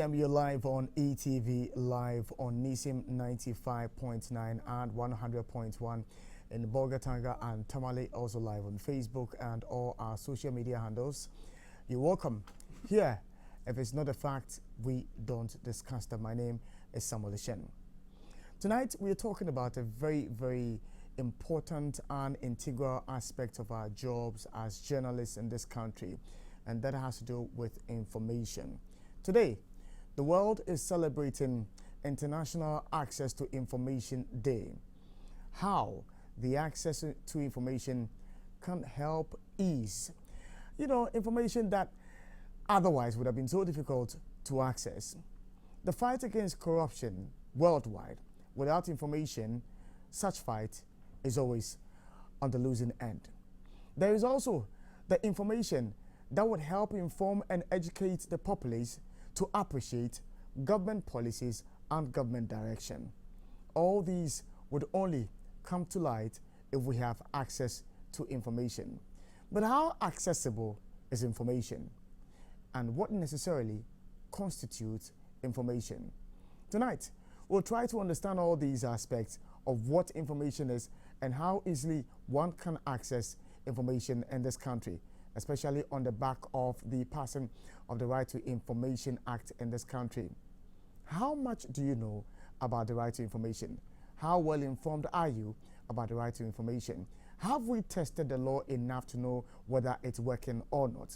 I'm you live on ETV, live on Nisim 95.9 and 100.1 in Bogatanga and Tamale, also live on Facebook and all our social media handles. You're welcome. Here, if it's not a fact, we don't discuss them. My name is Samuel Shen. Tonight, we are talking about a very, very important and integral aspect of our jobs as journalists in this country, and that has to do with information. Today, the world is celebrating International Access to Information Day. How the access to information can help ease, information that otherwise would have been so difficult to access. The fight against corruption worldwide, without information, such fight is always on the losing end. There is also the information that would help inform and educate the populace to appreciate government policies and government direction. All these would only come to light if we have access to information. But how accessible is information? And what necessarily constitutes information? Tonight, we'll try to understand all these aspects of what information is and how easily one can access information in this country, especially on the back of the passing of the Right to Information Act in this country. How much do you know about the right to information? How well informed are you about the right to information? Have we tested the law enough to know whether it's working or not?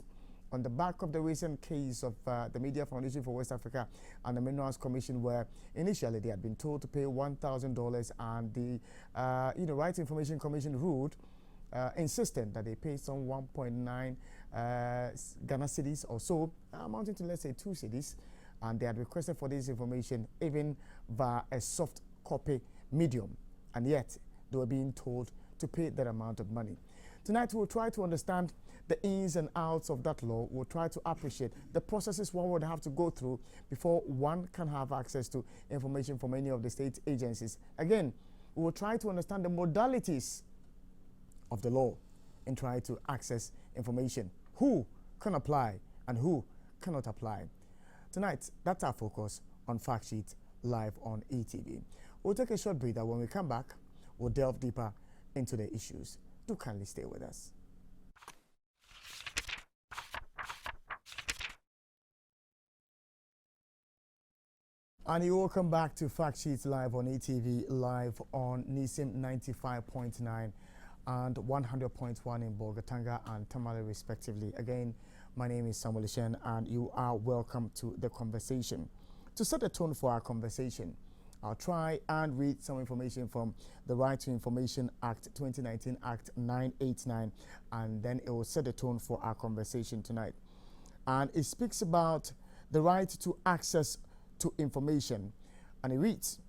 On the back of the recent case of the Media Foundation for West Africa and the Minerals Commission, where initially they had been told to pay $1,000 and the Right to Information Commission ruled insistent that they pay some 1.9 Ghana cedis or so, amounting to, let's say, 2 cedis, and they had requested for this information even via a soft copy medium, and yet they were being told to pay that amount of money. Tonight we'll try to understand the ins and outs of that law. We'll try to appreciate the processes one would have to go through before one can have access to information from any of the state agencies. Again, we will try to understand the modalities of the law and try to access information. Who can apply and who cannot apply? Tonight, that's our focus on Fact Sheet live on ETV. We'll take a short breather. When we come back, we'll delve deeper into the issues. Do kindly stay with us. And you're welcome back to Fact Sheets live on ETV, live on Nisim 95.9 and 100.1 in Bogatanga and Tamale respectively. Again, my name is Samuel Shen and you are welcome to the conversation. To set the tone for our conversation, I'll try and read some information from the Right to Information Act 2019 Act 989, and then it will set the tone for our conversation tonight. And it speaks about the right to access to information, and it reads,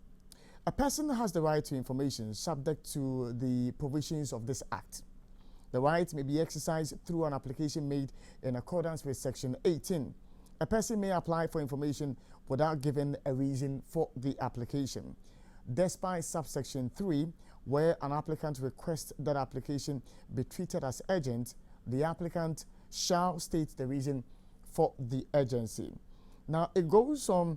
a person has the right to information subject to the provisions of this act. The right may be exercised through an application made in accordance with Section 18. A person may apply for information without giving a reason for the application. Despite subsection 3, where an applicant requests that application be treated as urgent, the applicant shall state the reason for the urgency. Now, it goes on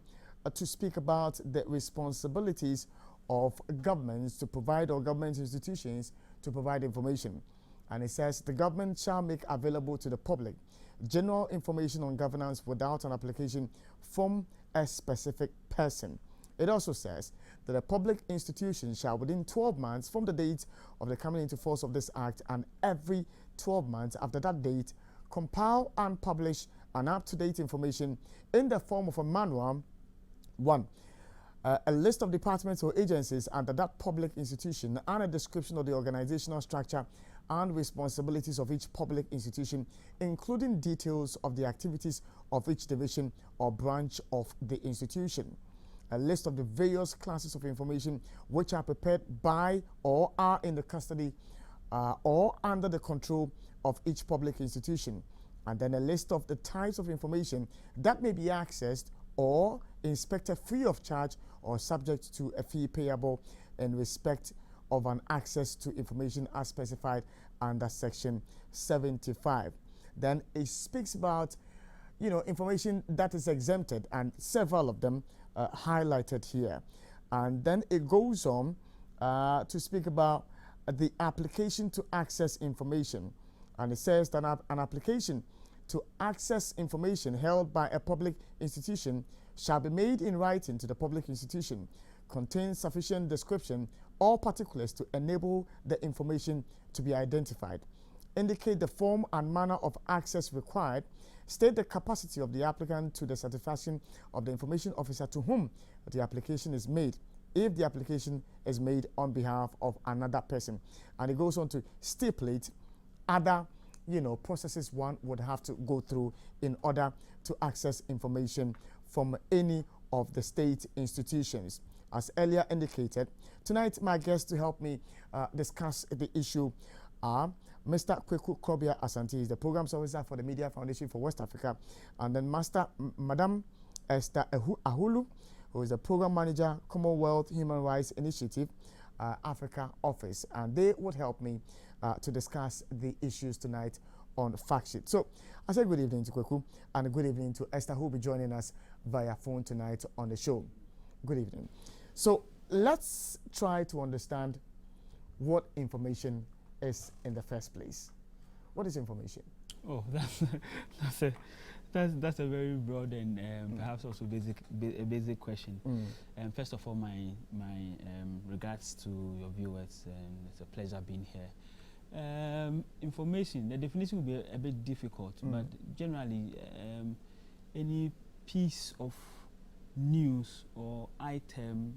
to speak about the responsibilities of governments to provide, or government institutions to provide information. And it says the government shall make available to the public general information on governance without an application from a specific person. It also says that a public institution shall, within 12 months from the date of the coming into force of this act and every 12 months after that date, compile and publish an up-to-date information in the form of a manual. 1. A list of departments or agencies under that public institution and a description of the organizational structure and responsibilities of each public institution, including details of the activities of each division or branch of the institution. A list of the various classes of information which are prepared by or are in the custody or under the control of each public institution. And then a list of the types of information that may be accessed or inspected free of charge or subject to a fee payable in respect of an access to information as specified under Section 75. Then it speaks about, information that is exempted, and several of them highlighted here. And then it goes on to speak about the application to access information. And it says that an application to access information held by a public institution shall be made in writing to the public institution, contain sufficient description or particulars to enable the information to be identified, indicate the form and manner of access required, state the capacity of the applicant to the satisfaction of the information officer to whom the application is made, if the application is made on behalf of another person. And it goes on to stipulate other processes one would have to go through in order to access information from any of the state institutions. As earlier indicated, tonight my guests to help me discuss the issue are Mr. Kweku Krobia Asante, is the Programs Officer for the Media Foundation for West Africa, and then Madam Esther Ahulu, who is the Program Manager, Commonwealth Human Rights Initiative, Africa Office, and they would help me to discuss the issues tonight on Fact Sheet. So I say good evening to Kweku and good evening to Esther, who will be joining us via phone tonight on the show. Good evening. So let's try to understand what information is in the first place. What is information? Oh, that's a very broad and perhaps also a basic question. First of all, my regards to your viewers, and it's a pleasure being here. Information, the definition will be a bit difficult, but generally, any piece of news or item,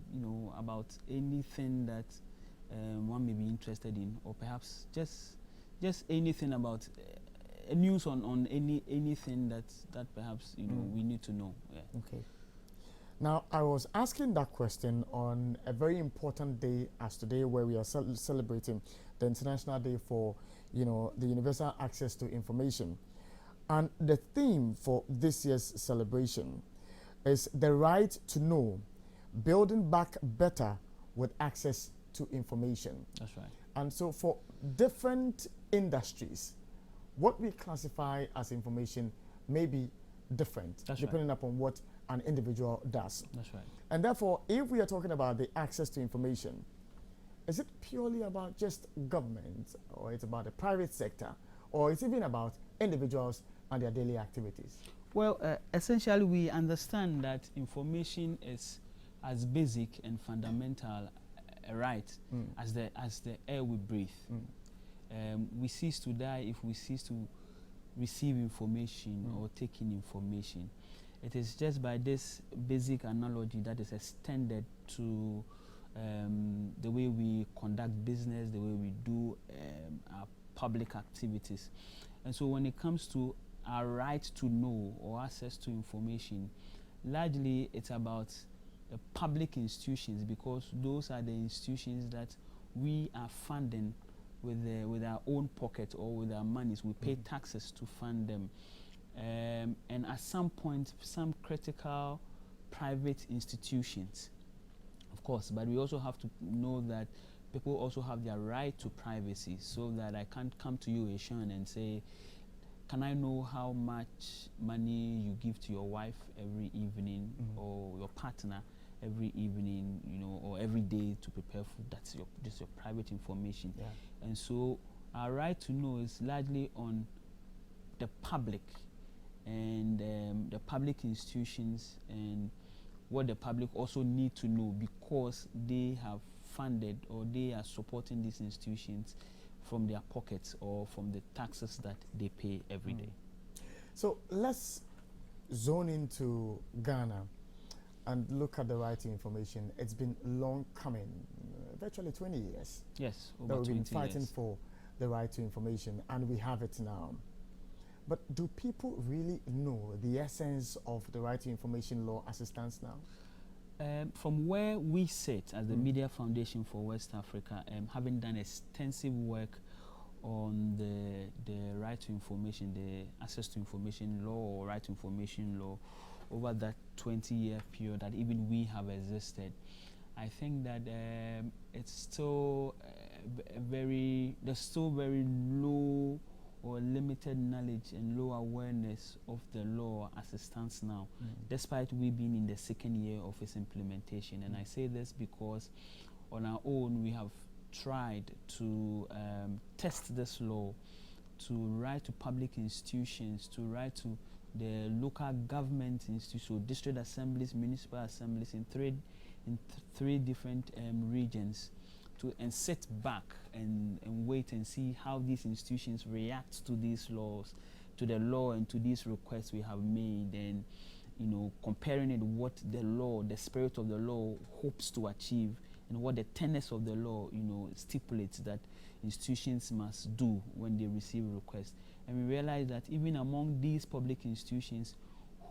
about anything that one may be interested in, or perhaps just anything about news on anything that perhaps we need to know. Yeah. Okay. Now, I was asking that question on a very important day as today, where we are celebrating the International Day for the Universal Access to Information, and the theme for this year's celebration is the right to know, building back better with access to information. That's right. And so for different industries, what we classify as information may be different. That's depending upon what an individual does. That's right. And therefore, if we are talking about the access to information, is it purely about just government, or it's about the private sector, or it's even about individuals and their daily activities? Well, essentially we understand that information is as basic and fundamental a right as the air we breathe. We cease to die if we cease to receive information or take in information. It is just by this basic analogy that is extended to the way we conduct business, the way we do our public activities. And so when it comes to our right to know or access to information, largely it's about the public institutions, because those are the institutions that we are funding with our own pocket or with our monies. We pay taxes to fund them. And at some point, some critical private institutions, of course, but we also have to know that people also have their right to privacy, so that I can't come to you, Eshan, and say, can I know how much money you give to your wife every evening or your partner every evening, or every day to prepare food? That's just your private information. Yeah. And so our right to know is largely on the public and the public institutions, and what the public also need to know, because they have funded or they are supporting these institutions from their pockets or from the taxes that they pay every day. So let's zone into Ghana and look at the right to information. It's been long coming, virtually 20 years. Yes, over that we've been 20 fighting years. for the right to information, and we have it now. But do people really know the essence of the right to information law as it stands now? From where we sit as the Media Foundation for West Africa, having done extensive work on the right to information, the access to information law or right to information law over that 20-year period that even we have existed, I think that it's still there's still very low or limited knowledge and low awareness of the law as it stands now, despite we being in the second year of its implementation. And I say this because on our own we have tried to test this law, to write to public institutions, to write to the local government institutions, district assemblies, municipal assemblies in three different regions, and sit back and wait and see how these institutions react to these laws, to the law and to these requests we have made, and comparing it what the law, the spirit of the law hopes to achieve, and what the tenets of the law stipulates that institutions must do when they receive requests. And we realize that even among these public institutions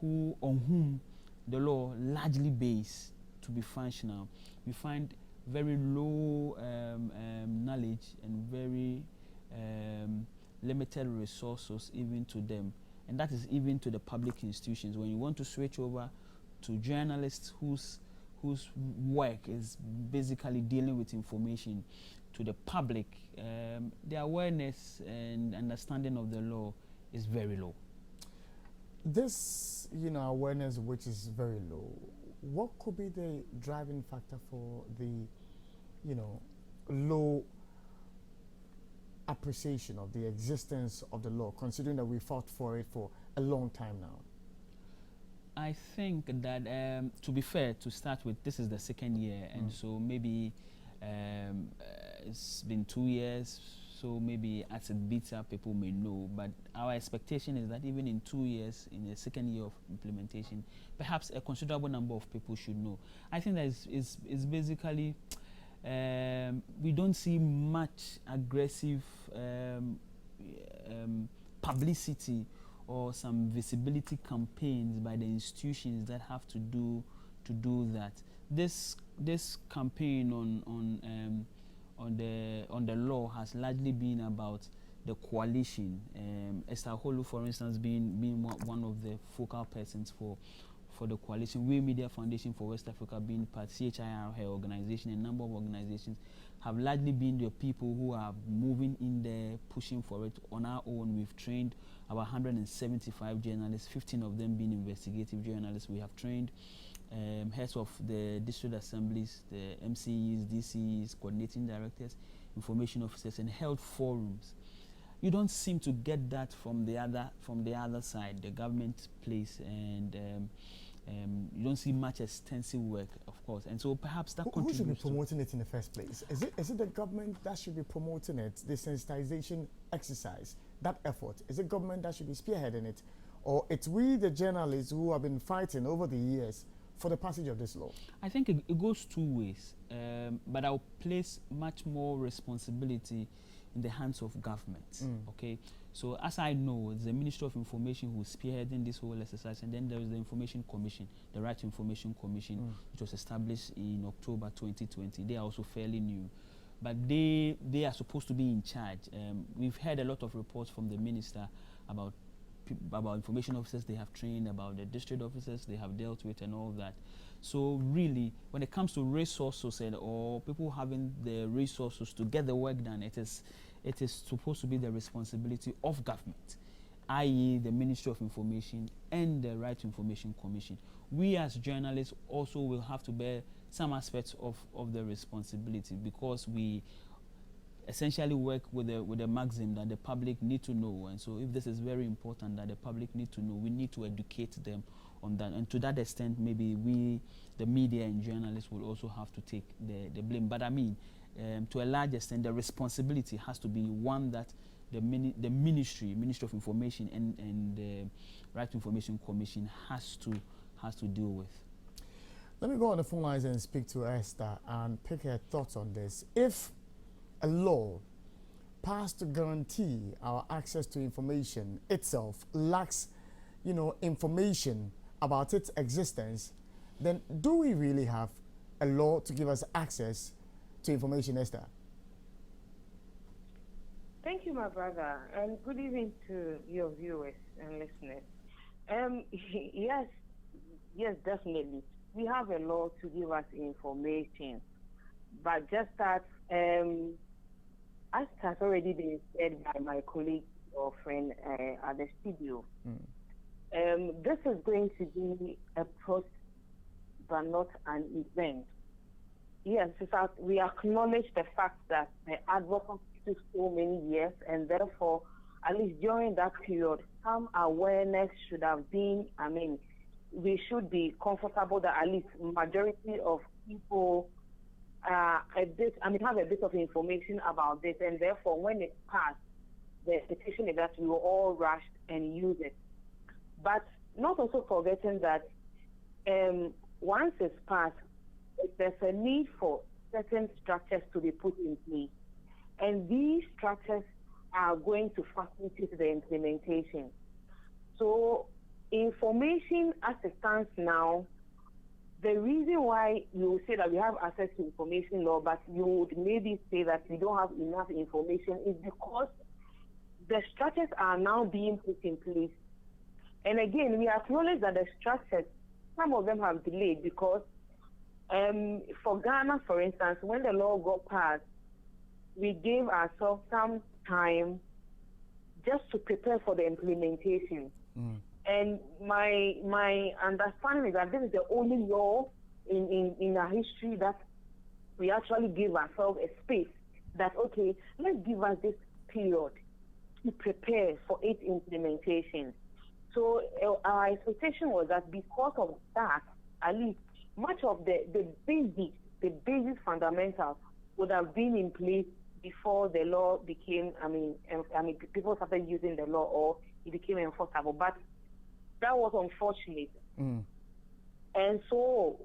on whom the law largely based to be functional, we find very low knowledge and very limited resources even to them. And that is even to the public institutions. When you want to switch over to journalists whose work is basically dealing with information to the public, the awareness and understanding of the law is very low. This, awareness which is very low, what could be the driving factor for the, low appreciation of the existence of the law, considering that we fought for it for a long time now? I think that, to be fair, to start with, this is the second year, and so maybe it's been 2 years, so maybe as it beats up, people may know. But our expectation is that even in 2 years, in the second year of implementation, perhaps a considerable number of people should know. I think that is basically, we don't see much aggressive publicity or some visibility campaigns by the institutions that have to do that. This campaign on the law has largely been about the coalition. Esther Holu, for instance, being one of the focal persons for the coalition. We Media Foundation for West Africa being part, CHIR, her organization, a number of organizations have largely been the people who are moving in there, pushing for it. On our own, we've trained about 175 journalists, 15 of them being investigative journalists. We have trained heads of the district assemblies, the MCEs, DCEs, coordinating directors, information officers, and held forums. You don't seem to get that from the other side, the government place, and you don't see much extensive work, of course. And so perhaps that who should be promoting it in the first place? Is it the government that should be promoting it, the sensitization exercise, that effort? Is it government that should be spearheading it? Or it's we, the journalists, who have been fighting over the years for the passage of this law? I think it goes two ways, but I'll place much more responsibility in the hands of government. Okay, so as I know, it's the Ministry of Information who's spearheading this whole exercise, and then there is the Information Commission, the Right to Information Commission, which was established in October 2020. They are also fairly new, but they are supposed to be in charge. We've heard a lot of reports from the minister about information officers they have trained, about the district officers they have dealt with, and all that. So really, when it comes to resources or people having the resources to get the work done, it is supposed to be the responsibility of government, i.e. the Ministry of Information and the Right to Information Commission. We as journalists also will have to bear some aspects of the responsibility, because we essentially work with the maxim that the public need to know. And so if this is very important that the public need to know, we need to educate them on that. And to that extent, maybe we, the media and journalists, will also have to take the blame. But I mean, to a large extent, the responsibility has to be one that the Ministry of Information and the Right to Information Commission has to deal with. Let me go on the phone lines and speak to Esther and pick her thoughts on this. If a law passed to guarantee our access to information itself lacks, information about its existence, then do we really have a law to give us access to information, Esther? Thank you, my brother, and good evening to your viewers and listeners. Yes, definitely. We have a law to give us information, but just that, as has already been said by my colleague girlfriend at the studio. This is going to be a process, but not an event. Yes, in fact, we acknowledge the fact that the advocacy took so many years, and therefore, at least during that period, some awareness should have been, we should be comfortable that at least majority of people have a bit of information about this, and therefore, when it passed, the expectation is that we will all rush and use it. But not also forgetting that once it's passed, there's a need for certain structures to be put in place. And these structures are going to facilitate the implementation. So information as it stands now, the reason why you say that we have access to information law, but you would maybe say that we don't have enough information, is because the structures are now being put in place. And again, we acknowledge that the structures, some of them have delayed because for Ghana, for instance, when the law got passed, we gave ourselves some time just to prepare for the implementation. And my understanding is that this is the only law in our history that we actually give ourselves a space that, okay, let's give us this period to prepare for its implementation. So our expectation was that because of that, at least much of the basic fundamentals would have been in place before the law became, people started using the law or it became enforceable. But that was unfortunate. And so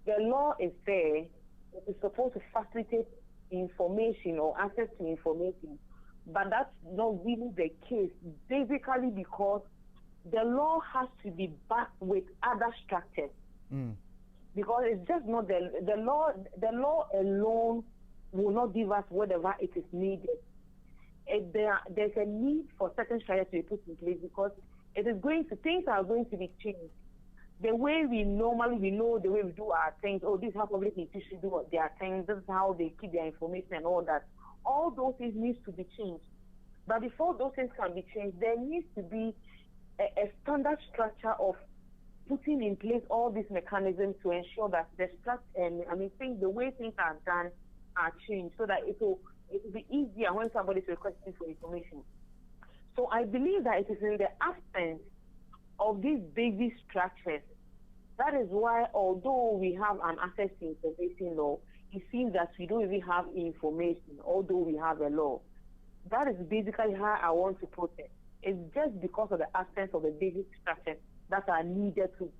the law is there. It is supposed to facilitate information or access to information. But that's not really the case, basically because the law has to be backed with other structures. Because it's just not the law alone will not give us whatever it is needed. There's a need for certain structures to be put in place because things are going to be changed. The way we know the way we do our things, this is how public institutions do their things, this is how they keep their information and all that. All those things need to be changed. But before those things can be changed, there needs to be a standard structure of putting in place all these mechanisms to ensure that the way things are done are changed so that it will be easier when somebody is requesting for information. So I believe that it is in the absence of these basic structures. That is why, although we have an access to information law, it seems that we don't even have information, although we have a law. That is basically how I want to put it. It's just because of the absence of the basic structures that are needed to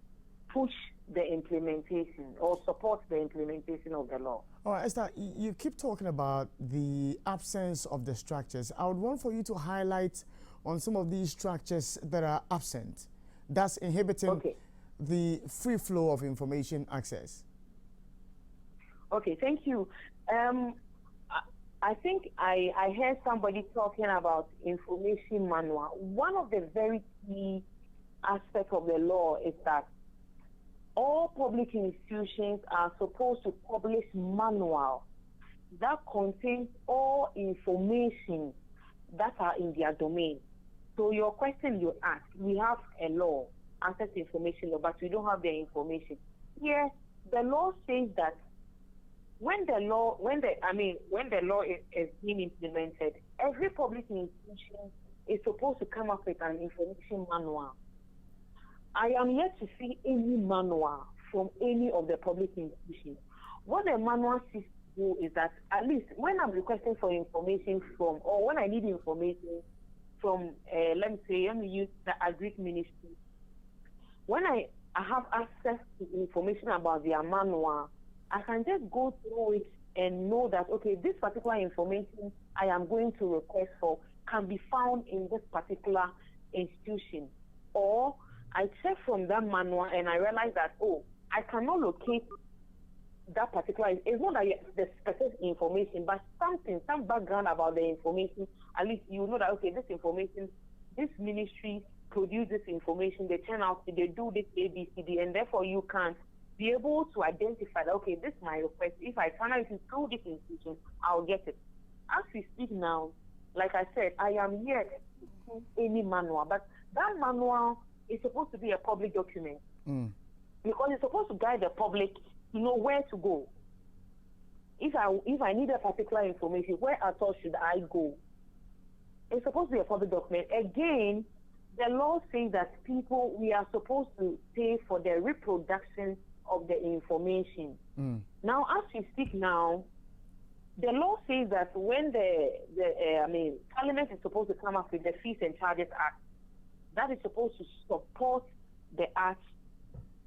push the implementation or support the implementation of the law. All right, Esther, you keep talking about the absence of the structures. I would want for you to highlight on some of these structures that are absent, that's inhibiting the free flow of information access. Okay, thank you. I think I heard somebody talking about information manual. One of the very key aspects of the law is that all public institutions are supposed to publish manual that contains all information that are in their domain. So your question you asked, we have a law, access to information law, but we don't have the information. Yes, the law says that when the law is being implemented, every public institution is supposed to come up with an information manual. I am yet to see any manual from any of the public institutions. What the manual seeks to do is that at least when I'm requesting for information from, or when I need information from, let me use the Agric Ministry, when I have access to information about their manual, I can just go through it and know that, okay, this particular information I am going to request for can be found in this particular institution. Or I check from that manual and I realize that, I cannot locate that particular, it's not that the specific information, but some background about the information, at least you know that, okay, this information, this ministry produce this information, they turn out, they do this ABCD, and therefore you can be able to identify that, okay, this is my request. If I find out it is through this institution, I'll get it. As we speak now, like I said, I am yet any manual, but that manual is supposed to be a public document because it's supposed to guide the public to know where to go. If I need a particular information, where at all should I go? It's supposed to be a public document. Again, the law says that we are supposed to pay for the reproduction of the information. Now, as we speak now, the law says that when Parliament is supposed to come up with the Fees and Charges Act, that is supposed to support the act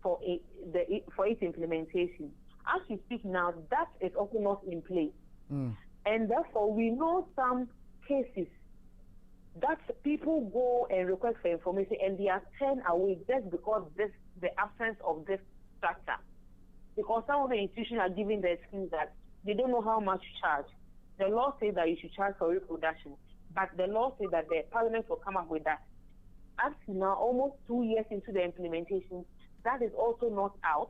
for its implementation. As we speak now, that is also not in place. And therefore, we know some cases that people go and request for information and they are turned away just because the absence of this structure. Because some of the institutions are giving the excuse that they don't know how much to charge. The law says that you should charge for reproduction, but the law says that the Parliament will come up with that. Up to now, almost 2 years into the implementation, that is also not out.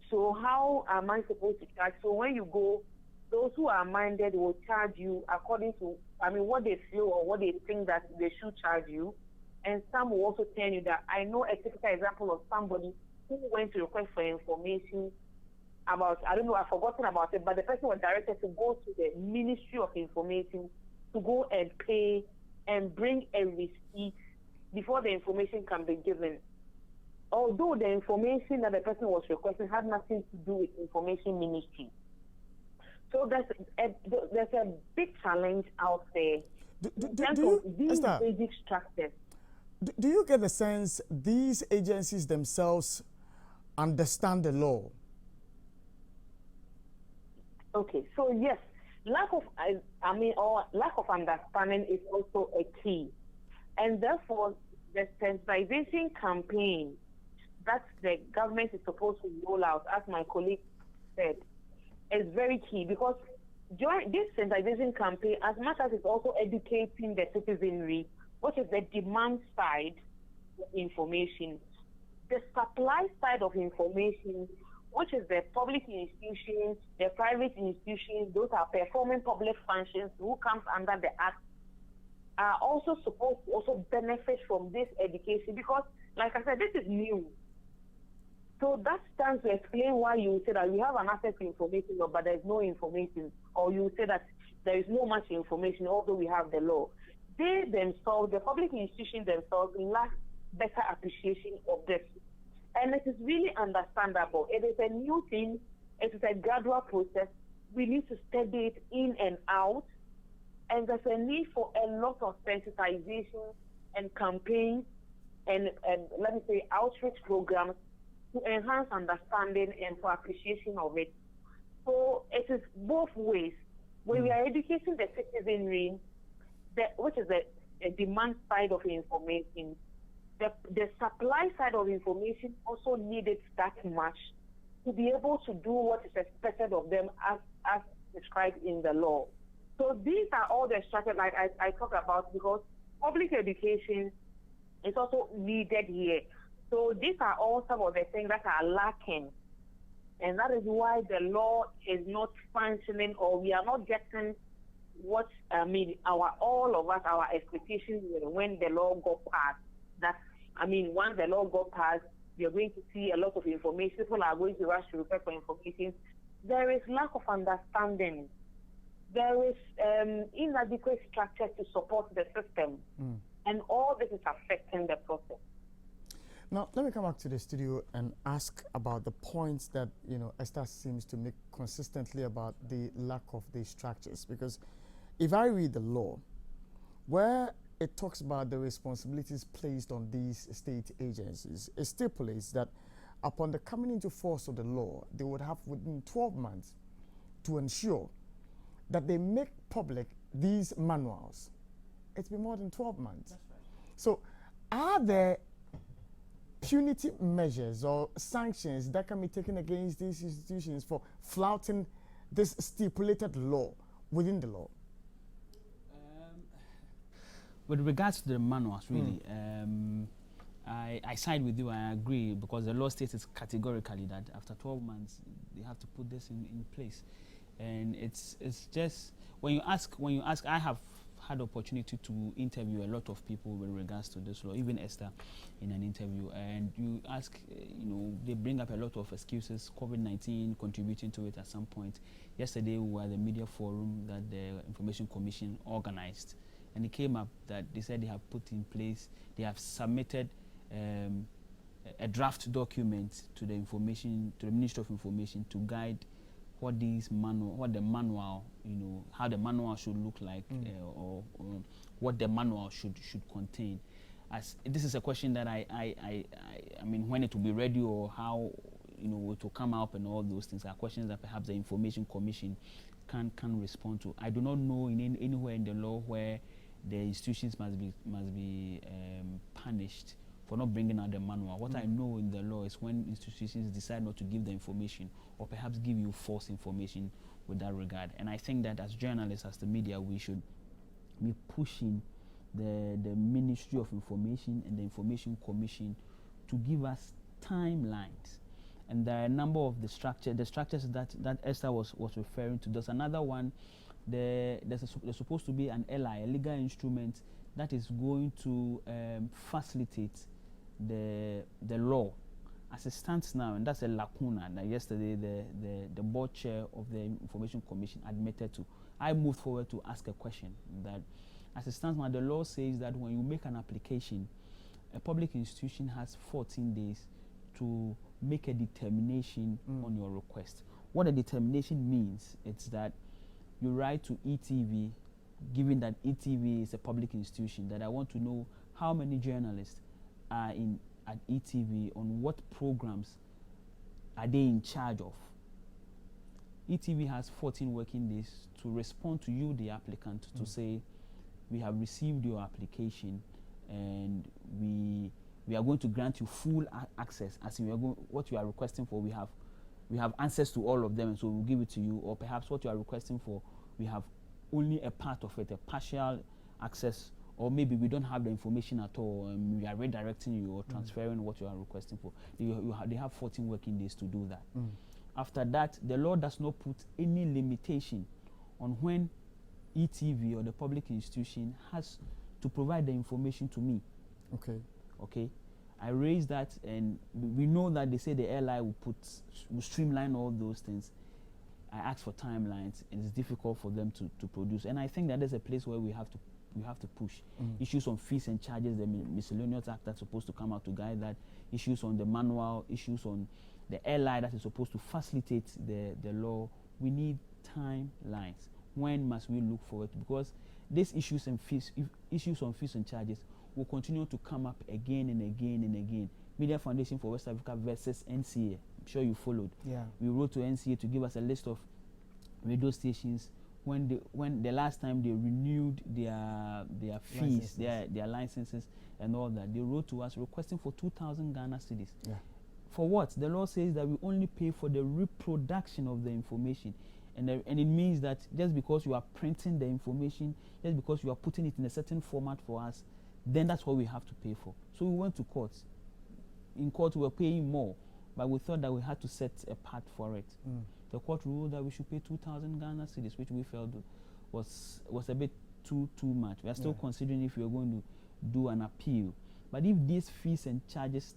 So how am I supposed to charge? So when you go, those who are minded will charge you according to, what they feel or what they think that they should charge you. And some will also tell you that I know a typical example of somebody who went to request for information about, I don't know, I've forgotten about it, but the person was directed to go to the Ministry of Information to go and pay and bring a receipt before the information can be given. Although the information that the person was requesting had nothing to do with information ministry. So there's a big challenge out there in terms of these basic structures. Do you get the sense these agencies themselves understand the law? Okay, so yes, lack of understanding is also a key, and therefore the sensitization campaign that the government is supposed to roll out, as my colleague said, is very key, because during this sensitization campaign, as much as it's also educating the citizenry, which is the demand side of information, the supply side of information, which is the public institutions, the private institutions, those are performing public functions who comes under the Act, are also supposed to also benefit from this education, because, like I said, this is new. So that stands to explain why you say that we have an access to information, but there is no information, or you say that there is no much information, although we have the law. They themselves, the public institutions themselves, lack better appreciation of this. And it is really understandable. It is a new thing. It is a gradual process. We need to study it in and out. And there's a need for a lot of sensitization and campaigns and let me say, outreach programs to enhance understanding and for appreciation of it. So it is both ways. When we are educating the citizenry, which is the demand side of information, the supply side of information also needed that much to be able to do what is expected of them as described in the law. So these are all the structures like I talk about, because public education is also needed here. So these are all some of the things that are lacking. And that is why the law is not functioning, or we are not getting what, all of us, our expectations when the law got passed. Once the law got passed, we are going to see a lot of information. People are going to rush to request for information. There is lack of understanding. There is inadequate structure to support the system. And all this is affecting the process. Now, let me come back to the studio and ask about the points that, Esther seems to make consistently about the lack of these structures. Because if I read the law, where it talks about the responsibilities placed on these state agencies, it stipulates that upon the coming into force of the law, they would have within 12 months to ensure that they make public these manuals. It's been more than 12 months. That's right. So are there punitive measures or sanctions that can be taken against these institutions for flouting this stipulated law within the law? With regards to the manuals, really, I side with you. I agree, because the law states categorically that after 12 months they have to put this in place, and it's just when you ask, I have had opportunity to interview a lot of people with regards to this law, even Esther in an interview, and you ask, they bring up a lot of excuses, COVID-19 contributing to it at some point. Yesterday we were at the media forum that the Information Commission organized, and it came up that they said they have put in place, they have submitted a draft document to the Ministry of Information to guide what the manual, how the manual should look like, or what the manual should contain. As this is a question that I mean, when it will be ready or how it will come up and all those things are questions that perhaps the Information Commission can respond to. I do not know anywhere in the law where the institutions must be punished for not bringing out the manual. What I know in the law is when institutions decide not to give the information or perhaps give you false information with that regard. And I think that as journalists, as the media, we should be pushing the Ministry of Information and the Information Commission to give us timelines. And there are a number of the structures that Esther was referring to. There's another one. There's supposed to be an LI, a legal instrument that is going to facilitate the law as it stands now, and that's a lacuna that yesterday the board chair of the Information Commission admitted to. I moved forward to ask a question that, as it stands now, the law says that when you make an application, a public institution has 14 days to make a determination on your request. What a determination means, it's that you write to ETV, given that ETV is a public institution, that I want to know how many journalists are at ETV, on what programs are they in charge of. ETV has 14 working days to respond to you, the applicant, to say, we have received your application and we are going to grant you full access, as in what you are requesting for, we have answers to all of them, and so we'll give it to you. Or perhaps what you are requesting for, we have only a part of it, a partial access, or maybe we don't have the information at all, and we are redirecting you or transferring what you are requesting for. They have 14 working days to do that. After that, the law does not put any limitation on when ETV or the public institution has to provide the information to me. Okay. I raised that, and we know that they say the LI will streamline all those things. I asked for timelines, and it's difficult for them to produce. And I think that there's a place where we have to push. Issues on fees and charges, the Miscellaneous Act that's supposed to come out to guide that. Issues on the manual, issues on the LI that is supposed to facilitate the law. We need timelines. When must we look forward to? Because these issues on fees and charges will continue to come up again and again and again. Media Foundation for West Africa versus NCA. I'm sure you followed. Yeah. We wrote to NCA to give us a list of radio stations when the last time they renewed their fees, their licenses and all that. They wrote to us requesting for 2,000 Ghana cedis. Yeah. For what? The law says that we only pay for the reproduction of the information. And it means that just because you are printing the information, just because you are putting it in a certain format for us, then that's what we have to pay for. So we went to court. In court, we were paying more, but we thought that we had to set a part for it. The court ruled that we should pay 2,000 Ghana cedis, which we felt was a bit too much. We are still considering if we are going to do an appeal. But if this fees and charges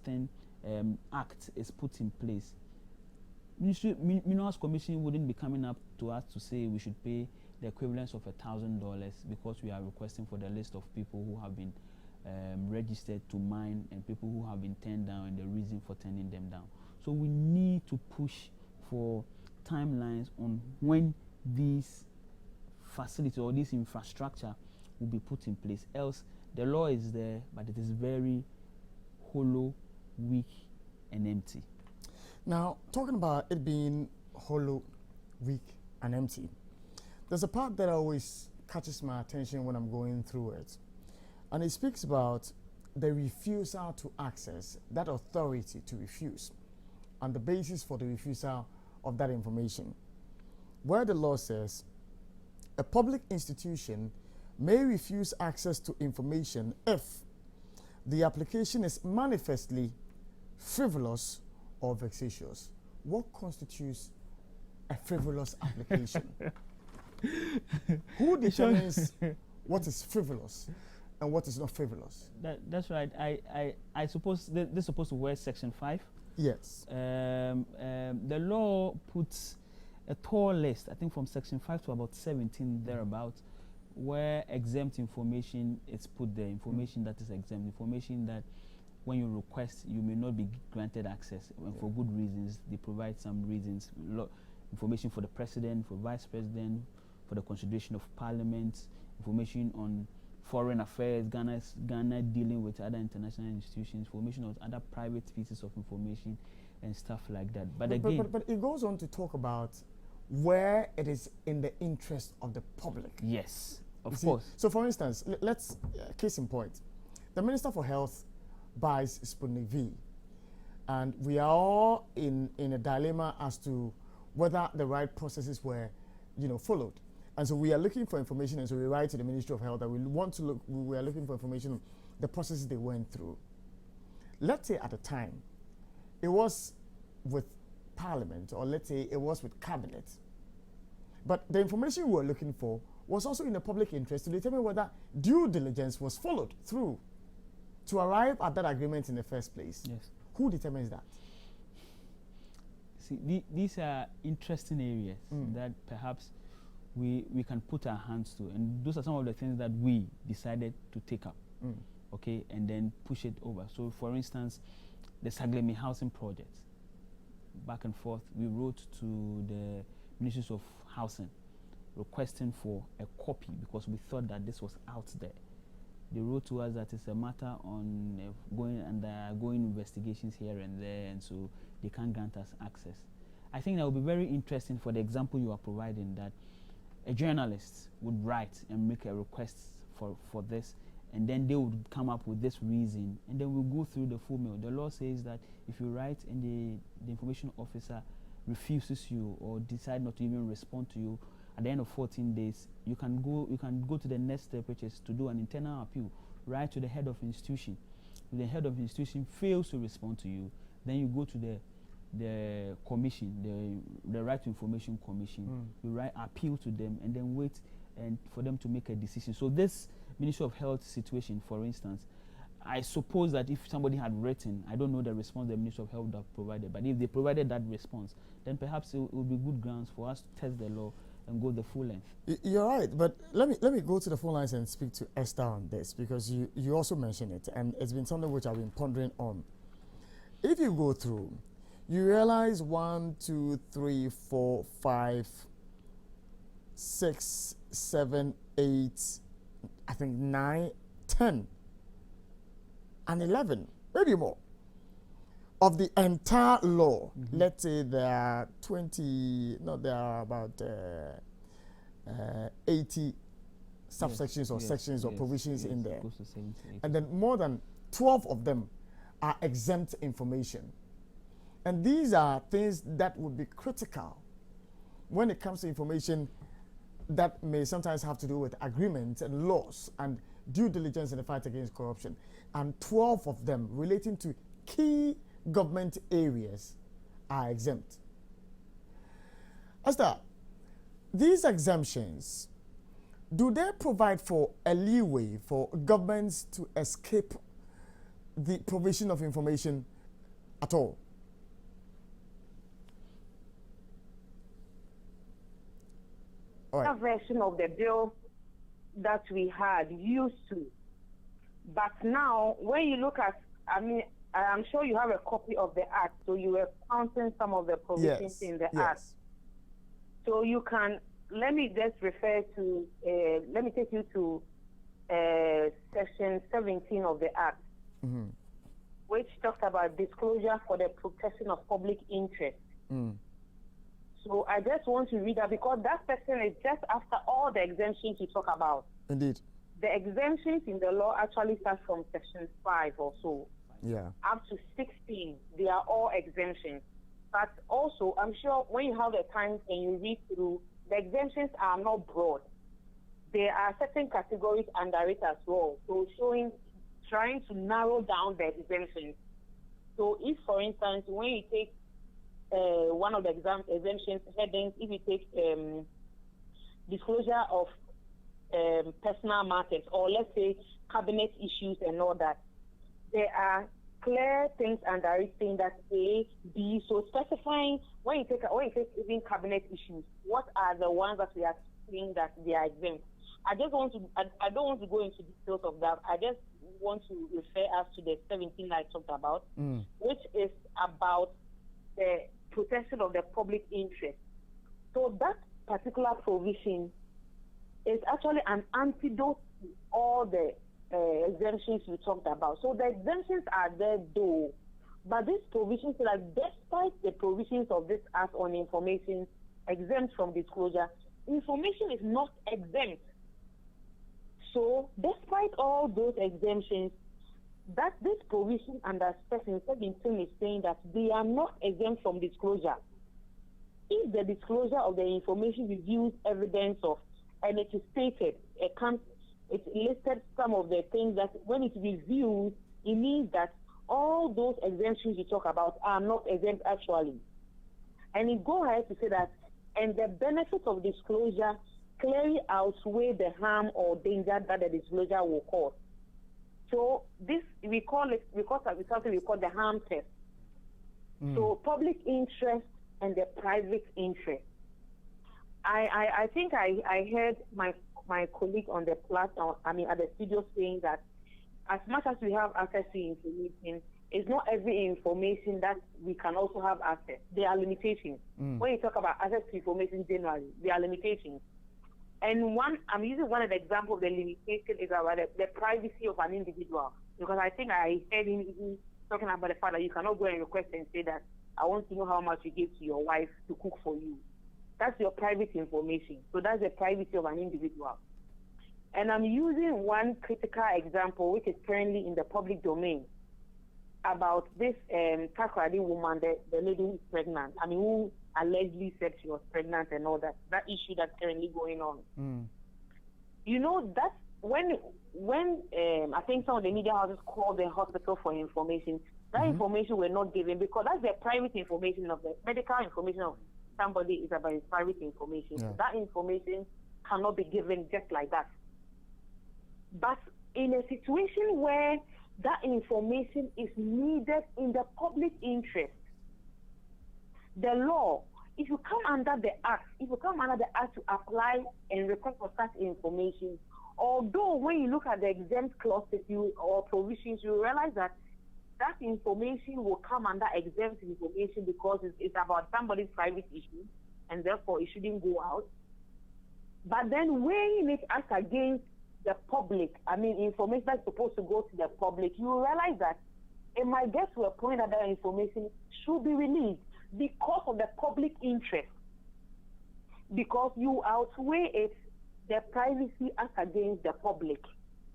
act is put in place, Minerals Commission wouldn't be coming up to us to say we should pay the equivalence of $1,000 because we are requesting for the list of people who have been registered to mine and people who have been turned down and the reason for turning them down. So we need to push for timelines on when these facilities or this infrastructure will be put in place. Else, the law is there, but it is very hollow, weak, and empty. Now, talking about it being hollow, weak, and empty, there's a part that always catches my attention when I'm going through it. And it speaks about the refusal to access, that authority to refuse, and the basis for the refusal of that information. Where the law says, a public institution may refuse access to information if the application is manifestly frivolous or vexatious. What constitutes a frivolous application? Who determines what is frivolous and what is not frivolous. That's right. I suppose they're supposed to wear Section 5. Yes. The law puts a tall list, I think from Section 5 to about 17 thereabouts, where exempt information is put there, information that is exempt, information that when you request, you may not be granted access for good reasons. They provide some reasons, information for the president, for vice president, for the consideration of parliament, information on foreign affairs, Ghana dealing with other international institutions, information on other private pieces of information and stuff like that. But again, but it goes on to talk about where it is in the interest of the public. Yes, of course. So for instance, let's, case in point, the Minister for Health buys Sputnik V, and we are all in a dilemma as to whether the right processes were, followed. And so we are looking for information, and so we write to the Ministry of Health that we are looking for information on the processes they went through. Let's say at the time, it was with Parliament, or let's say it was with Cabinet. But the information we were looking for was also in the public interest to determine whether due diligence was followed through to arrive at that agreement in the first place. Yes. Who determines that? See, these are interesting areas that perhaps we can put our hands to, and those are some of the things that we decided to take up, okay, and then push it over. So, for instance, the Saglemi housing project, back and forth, we wrote to the Ministries of Housing requesting for a copy because we thought that this was out there. They wrote to us that it's a matter on going investigations here and there, and so they can't grant us access. I think that would be very interesting for the example you are providing, that a journalist would write and make a request for this, and then they would come up with this reason, and then we'll go through the full mail. The law says that if you write and the information officer refuses you or decide not to even respond to you, at the end of 14 days, you can go to the next step, which is to do an internal appeal, write to the head of institution. If the head of institution fails to respond to you, then you go to the commission, the Right to Information Commission. You write appeal to them and then wait and for them to make a decision. So this Ministry of Health situation, for instance, I suppose that if somebody had written, I don't know the response the Ministry of Health would have provided, but if they provided that response, then perhaps it would be good grounds for us to test the law and go the full length. You're right, but let me go to the phone lines and speak to Esther on this, because you also mentioned it, and it's been something which I've been pondering on. If you go through, you realize 1, 2, 3, 4, 5, 6, 7, 8, I think 9, 10, and 11, maybe more, of the entire law. Let's say there are 20, no, there are about 80 subsections or sections or provisions in there. And then more than 12 of them are exempt information. And these are things that would be critical when it comes to information that may sometimes have to do with agreements and laws and due diligence in the fight against corruption. And 12 of them relating to key government areas are exempt. Esther, these exemptions, do they provide for a leeway for governments to escape the provision of information at all? That version of the bill that we had used to. But now, when you look at, I'm sure you have a copy of the Act, so you were counting some of the provisions in the Act. So you can, let me just refer to, let me take you to Section 17 of the Act, which talks about disclosure for the protection of public interest. So I just want to read that because that section is just after all the exemptions you talk about. Indeed. The exemptions in the law actually start from Section 5 or so. Yeah. Up to 16, they are all exemptions. But also, I'm sure when you have the time and you read through, the exemptions are not broad. There are certain categories under it as well. So trying to narrow down the exemptions. So if, for instance, when you take one of the exemptions headings, if you take disclosure of personal matters, or let's say cabinet issues and all that, there are clear things under it saying that A, B. So specifying when you take even cabinet issues, what are the ones that we are saying that they are exempt? I don't want to go into details of that. I just want to refer us to the 17 I talked about, which is about the protection of the public interest. So that particular provision is actually an antidote to all the exemptions we talked about. So the exemptions are there though, but these provisions, like despite the provisions of this Act on Information exempt from disclosure, information is not exempt. So despite all those exemptions, that this provision under Section 17 is saying that they are not exempt from disclosure. If the disclosure of the information reveals evidence of, and it is stated, it listed some of the things that when it reviews, it means that all those exemptions you talk about are not exempt actually. And it go ahead to say that, and the benefits of disclosure clearly outweigh the harm or danger that the disclosure will cause. So this, we call something we call the harm test. So public interest and the private interest. I think I heard my colleague on the platform, at the studio, saying that as much as we have access to information, it's not every information that we can also have access. There are limitations. When you talk about access to information generally, there are limitations. And I'm using one of the examples of the limitation is about the privacy of an individual. Because I think I heard him even talking about the fact that you cannot go and request and say that I want to know how much you give to your wife to cook for you. That's your private information. So that's the privacy of an individual. And I'm using one critical example, which is currently in the public domain, about this Takoradi woman, the lady who is pregnant. Who allegedly said she was pregnant and all that. That issue that's currently going on. You know, that's when I think some of the media houses called the hospital for information. That information were not given because that's the private information of the medical information of somebody is about his private information. Yeah. That information cannot be given just like that. But in a situation where that information is needed in the public interest, the law, if you come under the Act, to apply and request for such information, although when you look at the exempt clauses or provisions, you realize that that information will come under exempt information because it's about somebody's private issue, and therefore it shouldn't go out. But then weighing it as against the public, information that's supposed to go to the public, you realize that it might get to a point that that information should be released because of the public interest. Because you outweigh it, the privacy as against the public.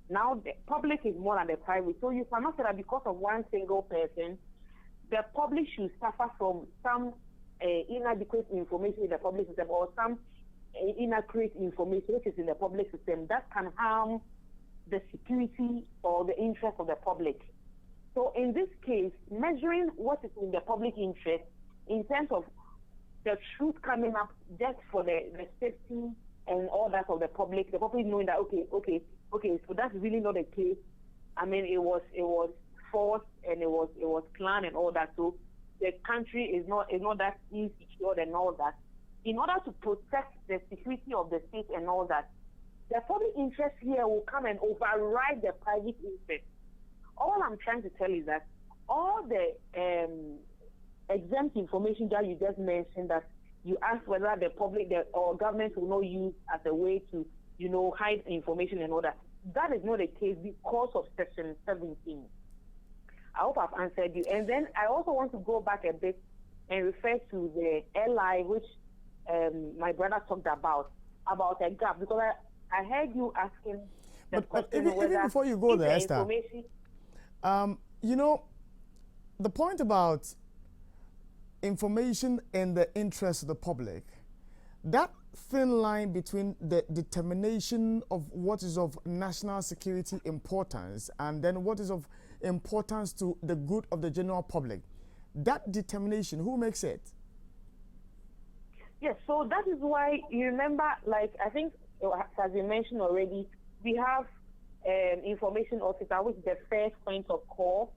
Now, the public is more than the private. So you cannot say that because of one single person, the public should suffer from some inadequate information in the public system or some inaccurate information which is in the public system that can harm the security or the interest of the public. So in this case, measuring what is in the public interest in terms of the truth coming up just for the safety and all that of the public knowing that, okay, so that's really not the case. It was forced and it was planned and all that. So the country is not that insecure and all that. In order to protect the security of the state and all that, the public interest here will come and override the private interest. All I'm trying to tell is that all the exempt information that you just mentioned, that you asked whether the public or government will not use as a way to, hide information and all that. That is not the case because of Section 17. I hope I've answered you. And then I also want to go back a bit and refer to the LI, which my brother talked about a gap, because I heard you asking the question but even before you go there, Esther, the point about information in the interest of the public, that thin line between the determination of what is of national security importance and then what is of importance to the good of the general public, that determination, who makes it? Yes, so that is why you remember, I think has been mentioned already, we have information officer, which is the first point of call.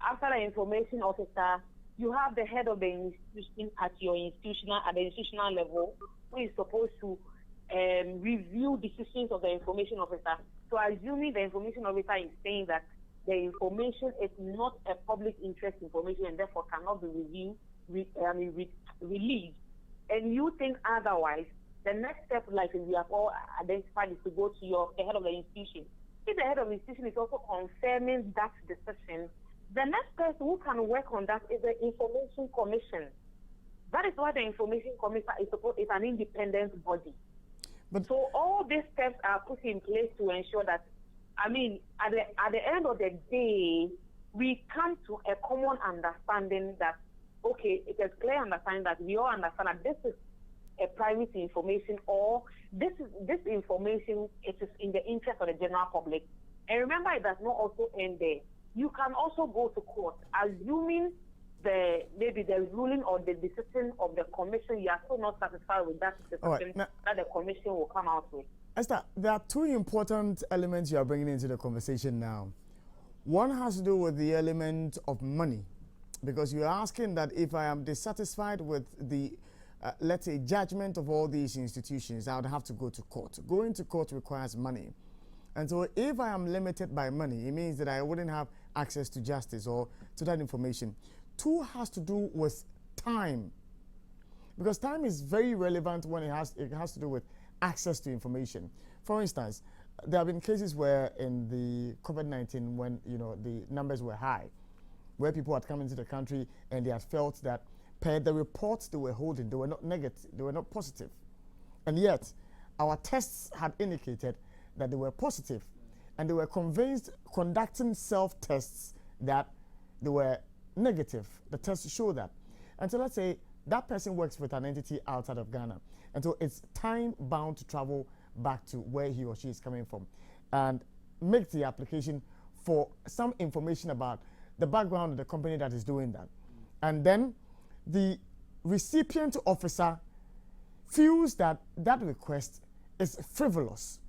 After the information officer, you have the head of the institution at the institutional level, who is supposed to review decisions of the information officer. So assuming the information officer is saying that the information is not a public interest information and therefore cannot be released, and you think otherwise, the next step, like we have all identified, is to go to the head of the institution. If the head of the institution is also confirming that decision, the next person who can work on that is the Information Commission. That is why the Information Commission is an independent body. But so all these steps are put in place to ensure that, at the end of the day, we come to a common understanding that, okay, it is clear understanding that we all understand that this is a private information, or this information, it is in the interest of the general public. And remember, it does not also end there. You can also go to court, assuming maybe the ruling or the decision of the commission, you are still not satisfied with that decision that the commission will come out with. Esther, there are two important elements you are bringing into the conversation now. One has to do with the element of money, because you're asking that if I am dissatisfied with the let's say, judgment of all these institutions, I would have to go to court. Going to court requires money. And so if I am limited by money, it means that I wouldn't have access to justice or to that information. Two has to do with time, because time is very relevant when it has to do with access to information. For instance, there have been cases where in the COVID-19, when the numbers were high, where people had come into the country and they had felt that per the reports they were holding, they were not negative, they were not positive. And yet, our tests had indicated that they were positive. And they were convinced, conducting self-tests, that they were negative. The tests show that. And so let's say that person works with an entity outside of Ghana. And so it's time-bound to travel back to where he or she is coming from and make the application for some information about the background of the company that is doing that. And then the recipient officer feels that that request is frivolous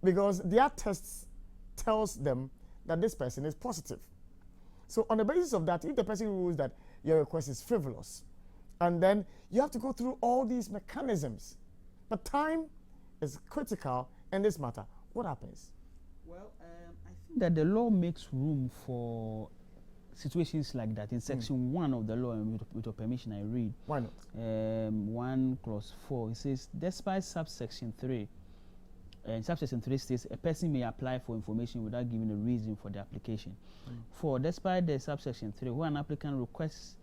because their tests tells them that this person is positive. So on the basis of that, if the person rules that your request is frivolous, and then you have to go through all these mechanisms. But time is critical in this matter. What happens? Well, I think that the law makes room for situations like that. In section 1 of the law, and with your permission, I read. Why not? 1 clause 4, it says, despite subsection 3, and subsection 3 states, a person may apply for information without giving a reason for the application. 4, despite the subsection 3, when an applicant requests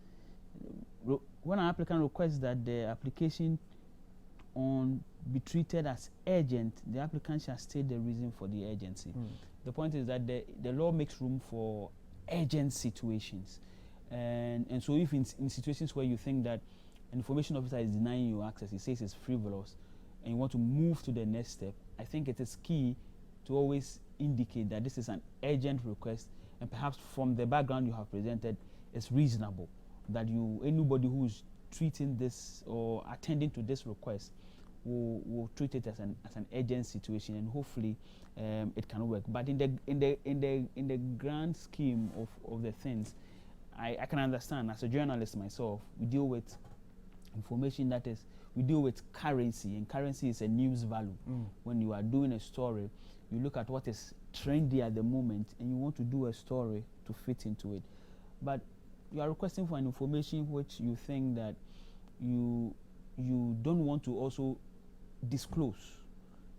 that the application be treated as urgent, the applicant shall state the reason for the urgency. The point is that the law makes room for urgent situations, and so if in situations where you think that an information officer is denying you access, he says it's frivolous, and you want to move to the next step, I think it is key to always indicate that this is an urgent request, and perhaps from the background you have presented, it's reasonable that anybody who is treating this or attending to this request will treat it as an urgent situation, and hopefully it can work. But in the grand scheme of the things, I can understand. As a journalist myself, we deal with information we deal with currency, and currency is a news value. When you are doing a story, you look at what is trendy at the moment, and you want to do a story to fit into it. But you are requesting for an information which you think that you don't want to also disclose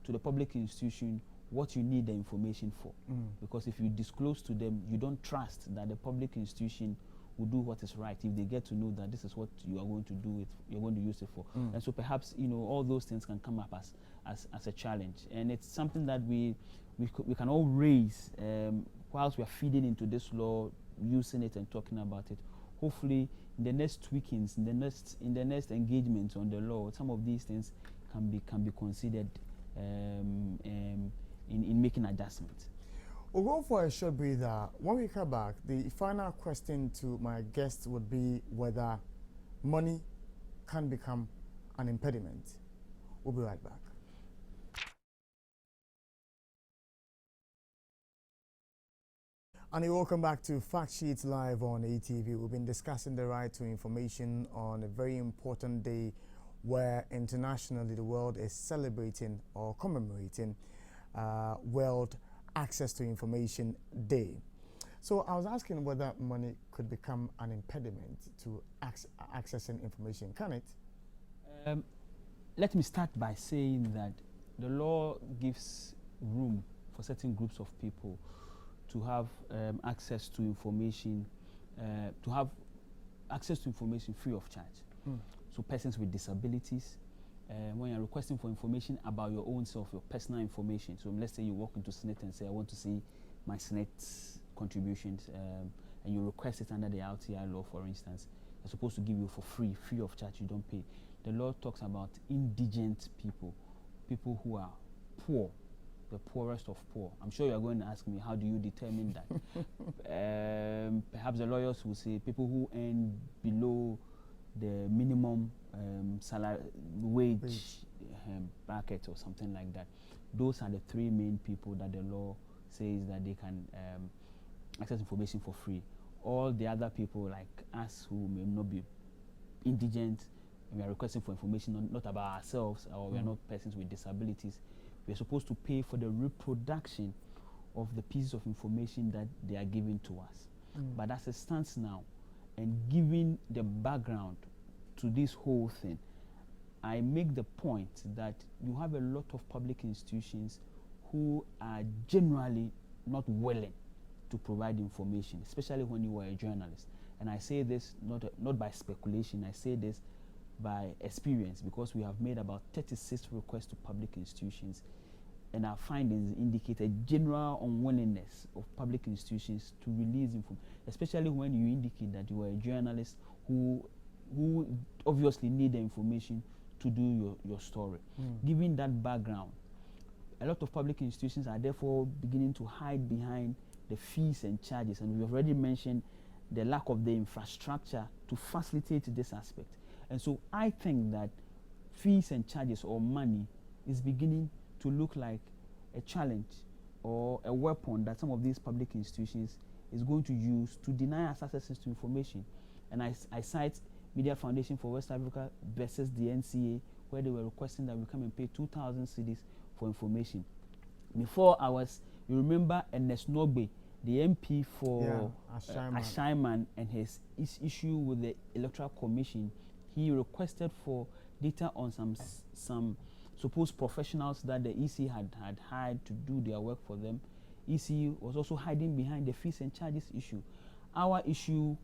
to the public institution what you need the information for. Because if you disclose to them, you don't trust that the public institution will do what is right if they get to know that this is what you are going to do it, you're going to use it for. And so perhaps all those things can come up as a challenge, and it's something that we can all raise whilst we are feeding into this law, using it and talking about it. Hopefully in the next tweakings, in the next engagements on the law, some of these things can be considered in making adjustments. We'll go for a short breather. When we come back, the final question to my guests would be whether money can become an impediment. We'll be right back. And welcome back to Fact Sheets Live on ATV. We've been discussing the right to information on a very important day where internationally the world is celebrating or commemorating World Access to Information Day. So I was asking whether money could become an impediment to accessing information. Can it? Let me start by saying that the law gives room for certain groups of people to have access to information, free of charge. So persons with disabilities, when you're requesting for information about your own self, your personal information. So let's say you walk into Senate and say, I want to see my Senate contributions, and you request it under the RTI law, for instance. They're supposed to give you for free of charge, you don't pay. The law talks about indigent people, people who are poor, the poorest of poor. I'm sure you're going to ask me, how do you determine that? Perhaps the lawyers will say people who earn below the minimum salary wage bracket or something like that. Those are the three main people that the law says that they can access information for free. All the other people like us who may not be indigent, we are requesting for information not about ourselves, or we are not persons with disabilities. We are supposed to pay for the reproduction of the pieces of information that they are giving to us. But as it stands now, and given the background to this whole thing, I make the point that you have a lot of public institutions who are generally not willing to provide information, especially when you are a journalist. And I say this not by speculation, I say this by experience, because we have made about 36 requests to public institutions, and our findings indicate a general unwillingness of public institutions to release information, especially when you indicate that you are a journalist who obviously need the information to do your story. Given that background, a lot of public institutions are therefore beginning to hide behind the fees and charges, and we've already mentioned the lack of the infrastructure to facilitate this aspect. And so I think that fees and charges or money is beginning to look like a challenge or a weapon that some of these public institutions is going to use to deny us access to information. And I cite Media Foundation for West Africa versus the NCA, where they were requesting that we come and pay 2,000 cedis for information. Before you remember Ernest Nogbe, the MP for Ashaiman, and his issue with the Electoral Commission, he requested for data on some supposed professionals that the EC had hired to do their work for them. EC was also hiding behind the fees and charges issue. Our issue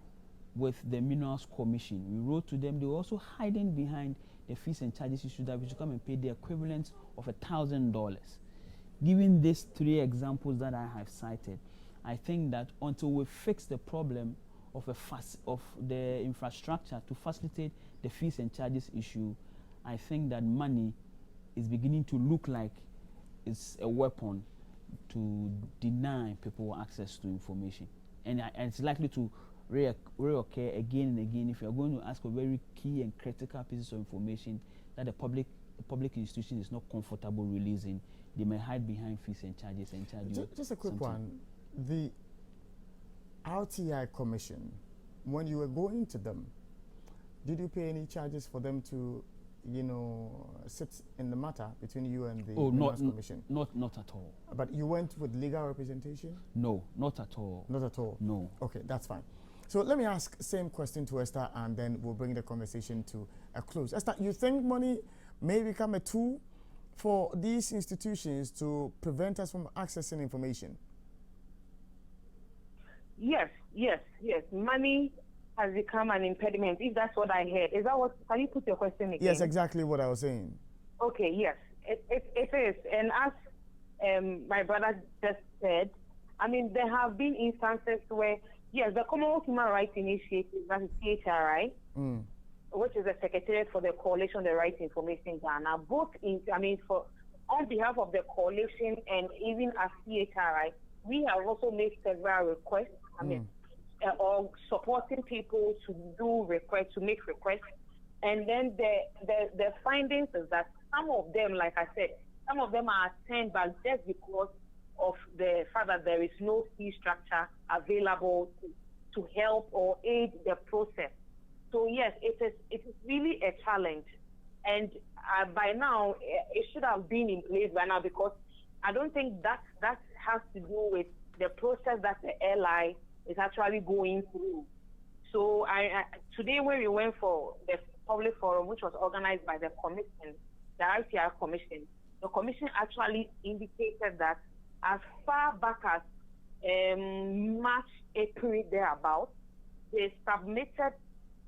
with the Minerals Commission, we wrote to them, they were also hiding behind the fees and charges issue that we should come and pay the equivalent of $1,000. Given these three examples that I have cited, I think that until we fix the problem of the infrastructure to facilitate the fees and charges issue, I think that money is beginning to look like it's a weapon to deny people access to information. And it's likely to reoccur again and again if you're going to ask for very key and critical pieces of information that the public institution is not comfortable releasing. They may hide behind fees and charges and charge you. Just a quick one. The RTI Commission, when you were going to them, did you pay any charges for them to, sit in the matter between you and the Commission? Not at all. But you went with legal representation? No, not at all. Not at all? No. Okay, that's fine. So let me ask same question to Esther, and then we'll bring the conversation to a close. Esther, you think money may become a tool for these institutions to prevent us from accessing information? Yes. Money has become an impediment, if that's what I heard. Is that what, can you put your question again? Yes, exactly what I was saying. Okay, yes, it is. And as my brother just said, I mean, there have been instances where, yes, the Commonwealth Human Rights Initiative, that is CHRI, which is the Secretariat for the Coalition on the Right to Information Ghana, on behalf of the coalition and even as CHRI, we have also made several requests, or supporting people to make requests. And then the findings is that some of them, like I said, some of them are turned back just because of the fact that there is no fee structure available to help or aid the process. So yes, it is really a challenge, and by now it should have been in place by now, because I don't think that has to do with the process that the airline is actually going through. So today when we went for the public forum, which was organized by the commission, the RTI commission, the commission actually indicated that as far back as March, April, thereabouts, they submitted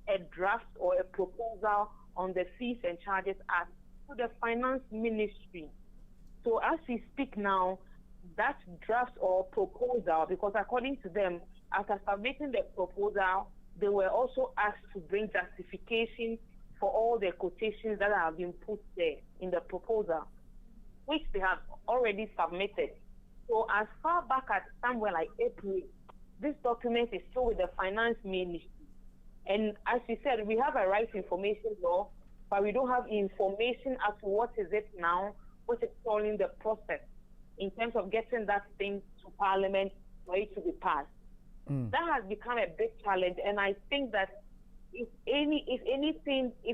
a draft or a proposal on the Fees and Charges Act to the Finance Ministry. So as we speak now, that draft or proposal, because according to them, after submitting the proposal, they were also asked to bring justification for all the quotations that have been put there in the proposal, which they have already submitted. So as far back as somewhere like April, this document is still with the Finance Ministry. And as you said, we have a right to information law, but we don't have information as to what is it now, what is following the process in terms of getting that thing to Parliament for it to be passed. That has become a big challenge, and I think that if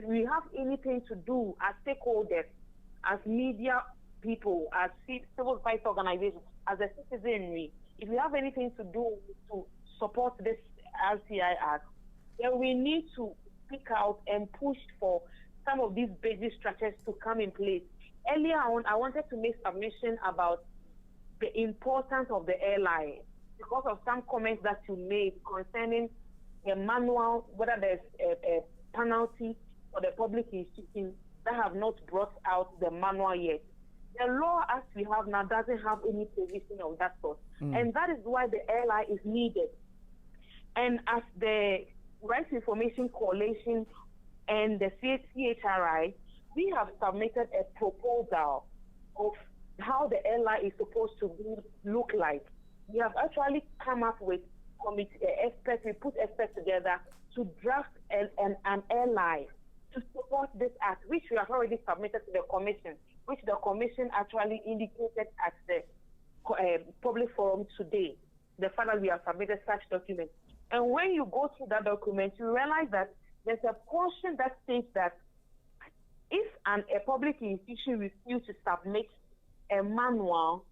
we have anything to do as stakeholders, as media people, as civil rights organizations, as a citizenry, if we have anything to do to support this RTI Act, then we need to speak out and push for some of these basic structures to come in place. Earlier on, I wanted to make submission about the importance of the airline because of some comments that you made concerning a manual, whether there's a penalty for the public institutions that have not brought out the manual yet. The law as we have now doesn't have any provision of that sort. And that is why the airline is needed. And as the Rights Information Coalition and the CHRI, we have submitted a proposal of how the airline is supposed to look like. We have actually come up with experts, we put experts together to draft an airline to support this act, which we have already submitted to the commission, which the commission actually indicated at the public forum today, the fact that we have submitted such documents. And when you go through that document, you realize that there's a portion that states that if a public institution refuses to submit a manual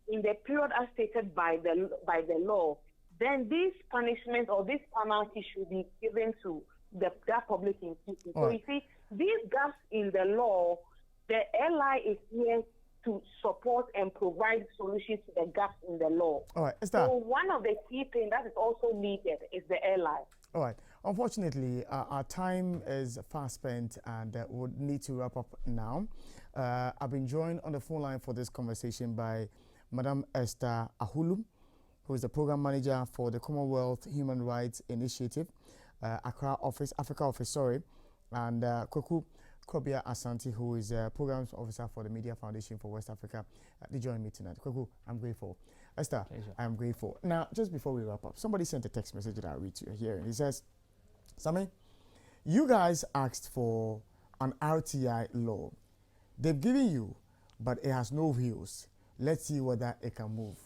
in the period as stated by the law, then these punishments or this penalty should be given to that public institution. So you see, these gaps in the law, the LI is here to support and provide solutions to the gaps in the law. All right, so one of the key things that is also needed is the LI. All right. Unfortunately, our time is fast spent and we'll need to wrap up now. I've been joined on the phone line for this conversation by Madam Esther Ahulu, who is the program manager for the Commonwealth Human Rights Initiative, Africa office, and Kweku Kobia Asante, who is a programs officer for the Media Foundation for West Africa. They joined me tonight. Kweku, I'm grateful. Esther, I'm grateful. Now, just before we wrap up, somebody sent a text message that I'll read to you here. He says, Sami, you guys asked for an RTI law. They've given you, but it has no wheels. Let's see whether it can move.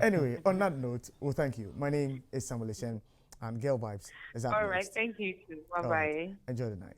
Anyway, on that note, well, thank you. My name is Samuel Ishen, and Girl Vibes is up All right, next. thank you too. Bye-bye. Right. Enjoy the night.